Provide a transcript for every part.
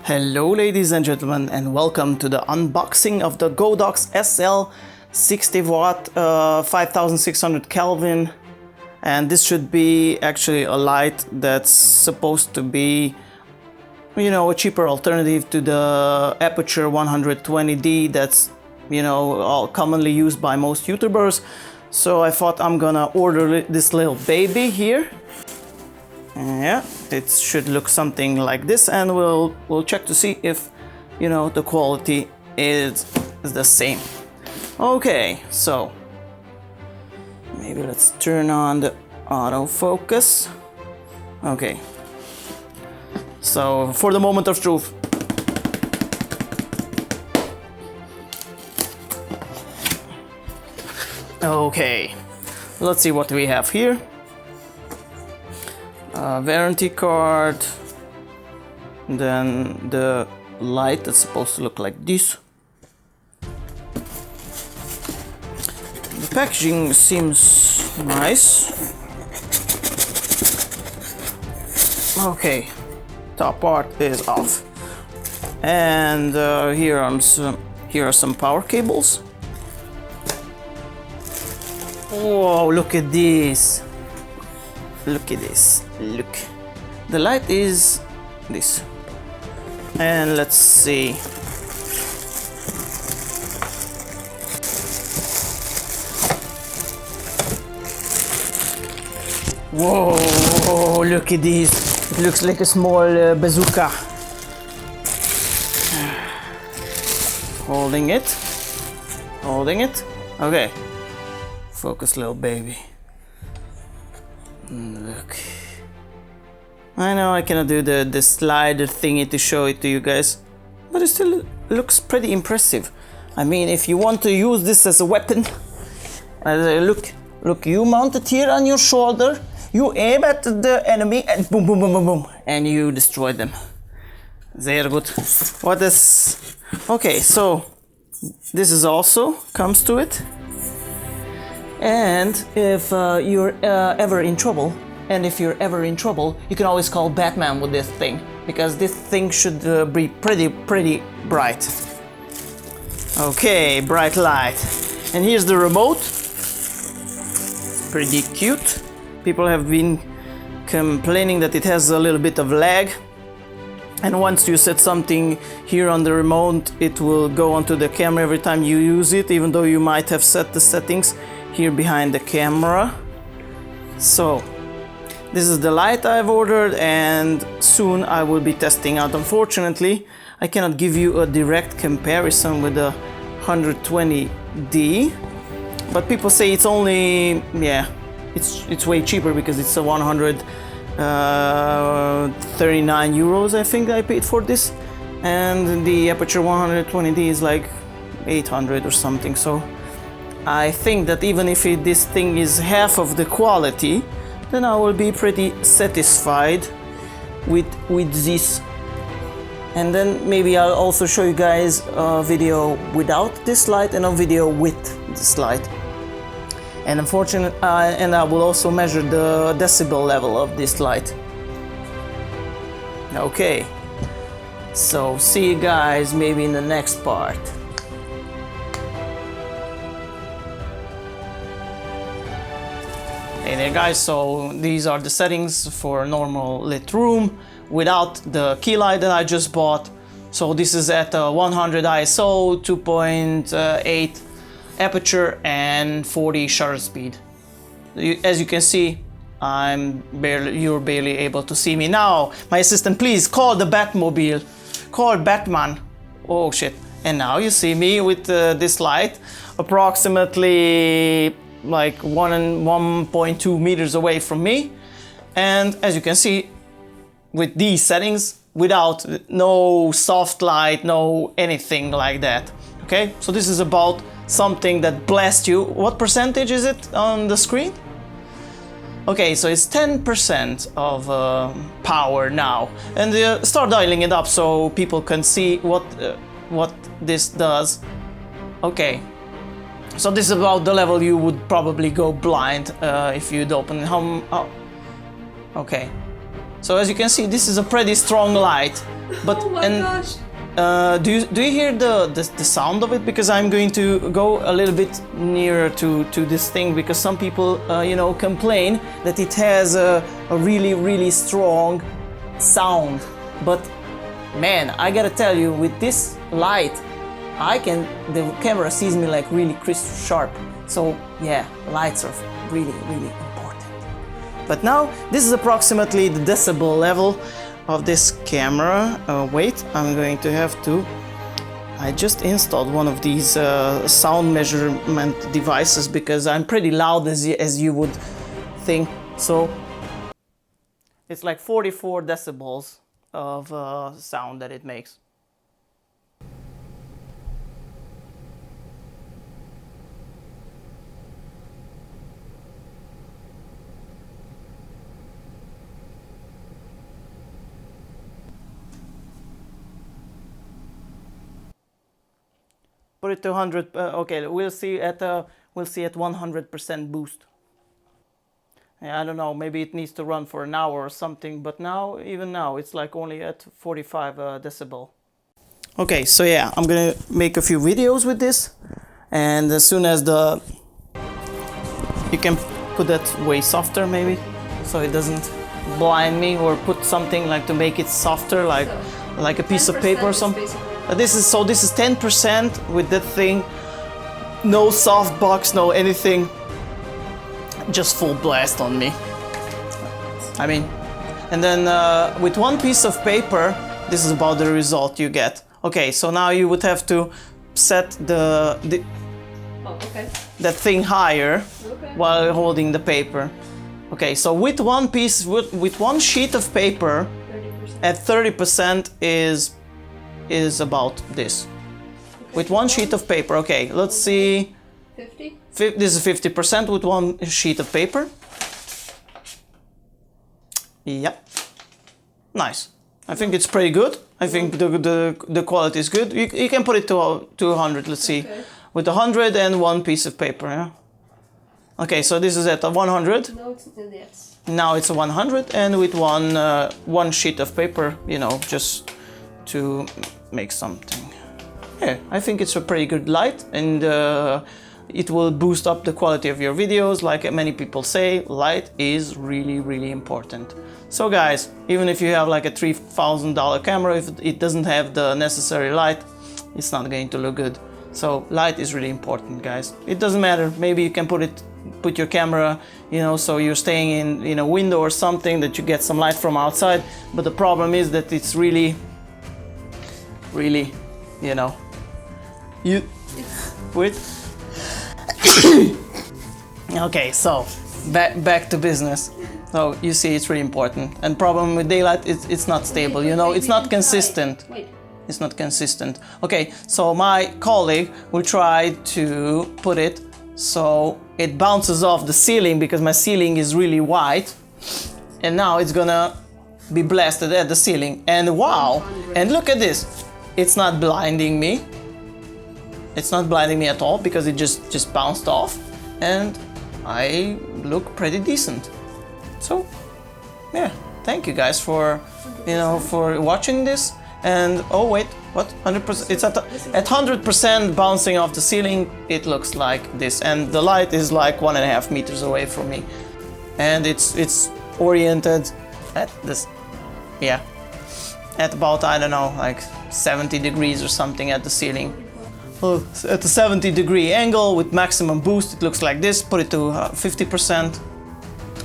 Hello ladies and gentlemen, and welcome to the unboxing of the Godox SL 60 watt 5600 Kelvin. And this should be actually a light that's supposed to be, you know, a cheaper alternative to the Aputure 120D that's, you know, all commonly used by most YouTubers. So I thought I'm gonna order this little baby here. Yeah, it should look something like this, and we'll check to see if, you know, the quality is the same. Okay, so maybe let's turn on the autofocus. Okay, so for the moment of truth. Okay, let's see what we have here. Warranty card, then the light that's supposed to look like this. The packaging seems nice. Okay, top part is off, and here are some power cables. Whoa, look at this. Look at this, look. The light is this. And let's see. Whoa, look at this. It looks like a small bazooka. Holding it. Okay. Focus, little baby. Look, I know I cannot do the slider thingy to show it to you guys, but it still looks pretty impressive. I mean, if you want to use this as a weapon, look, you mount it here on your shoulder, you aim at the enemy, and boom, boom, boom, boom, boom, and you destroy them. Very good. What is... Okay, so this is also comes to it. And if you're ever in trouble, you can always call Batman with this thing, because this thing should be pretty bright. Okay, bright light. And here's the remote. Pretty cute. People have been complaining that it has a little bit of lag. And once you set something here on the remote, it will go onto the camera every time you use it, even though you might have set the settings here behind the camera. So this is the light I've ordered, and soon I will be testing out. Unfortunately, I cannot give you a direct comparison with the 120D, but people say it's only, yeah, it's way cheaper because it's a 139 euros I think I paid for this, and the Aputure 120D is like 800 or something. So I think that even if this thing is half of the quality, then I will be pretty satisfied with this. And then maybe I'll also show you guys a video without this light and a video with this light. And and I will also measure the decibel level of this light. Okay, so see you guys maybe in the next part. Hey there guys, so these are the settings for a normal lit room without the key light that I just bought. So this is at 100 ISO, 2.8 aperture and 40 shutter speed. As you can see, you're barely able to see me. Now, my assistant, please call the Batmobile, call Batman. Oh shit. And now you see me with this light approximately like 1.2 meters away from me, and as you can see, with these settings, without no soft light, no anything like that. Okay, so this is about something that blasts you. What percentage is it on the screen? Okay, so it's 10% of power now, and start dialing it up so people can see what this does. Okay. So this is about the level you would probably go blind if you'd open. Okay, So as you can see, this is a pretty strong light. But Oh my gosh. do you hear the sound of it? Because I'm going to go a little bit nearer to this thing, because some people you know, complain that it has a really strong sound. But man, I gotta tell you, with this light, the camera sees me like really crisp sharp. So yeah, lights are really important. But now this is approximately the decibel level of this camera. Wait, I'm going to have to... I just installed one of these sound measurement devices because I'm pretty loud, as you would think. So it's like 44 decibels of sound that it makes. Put it to 100. Okay, we'll see at 100% boost. Yeah, I don't know. Maybe it needs to run for an hour or something. But now, even now, it's like only at 45 decibel. Okay, so yeah, I'm gonna make a few videos with this, and as soon as you can put that way softer maybe, so it doesn't blind me, or put something like to make it softer, like a piece of paper or something. This is 10% with that thing, no softbox, no anything, just full blast on me. I mean, and then with one piece of paper, this is about the result you get. Okay, so now you would have to set that thing higher while holding the paper. Okay, so with one piece, with one sheet of paper, 30%. At 30% is about this. Okay. With one sheet of paper, okay, let's see. 50? This is 50% with one sheet of paper. Yep. Nice. I think it's pretty good. I think the quality is good. You can put it to 100, let's see. Okay. With 100 and one piece of paper, yeah? Okay, so this is at 100. No, it's yes. Now it's a 100, and with one sheet of paper, you know, just to make something. Yeah, I think it's a pretty good light, and it will boost up the quality of your videos. Like many people say, light is really important. So guys, even if you have like a $3,000 camera, if it doesn't have the necessary light, it's not going to look good. So light is really important, guys. It doesn't matter. Maybe you can put your camera, you know, so you're staying in a window or something, that you get some light from outside. But the problem is that it's really, you know, wait. Okay, so back to business. So you see, it's really important. And problem with daylight, it's not stable. You know, it's not consistent. It's not consistent. Okay, so my colleague will try to put it so it bounces off the ceiling, because my ceiling is really white, and now it's gonna be blasted at the ceiling. And wow, and look at this, it's not blinding me. It's not blinding me at all, because it just bounced off, and I look pretty decent. So yeah, thank you guys for, you know, for watching this. And oh wait, what? 100%? It's at 100% bouncing off the ceiling. It looks like this, and the light is like 1.5 meters away from me, and it's oriented at this, yeah, at about, I don't know, like 70 degrees or something at the ceiling. Oh, at a 70-degree angle with maximum boost, it looks like this. Put it to 50%.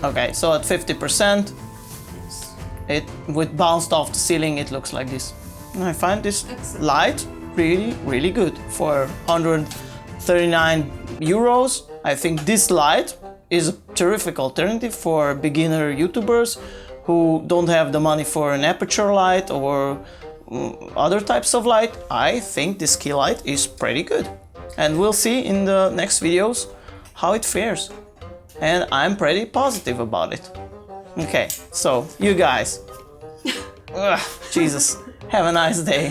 Okay, so at 50%, it with bounced off the ceiling, it looks like this. And I find this light really good for 139 euros. I think this light is a terrific alternative for beginner YouTubers who don't have the money for an Aputure light or other types of light. I think this key light is pretty good, and we'll see in the next videos how it fares, and I'm pretty positive about it. Okay, so you guys, Jesus, have a nice day.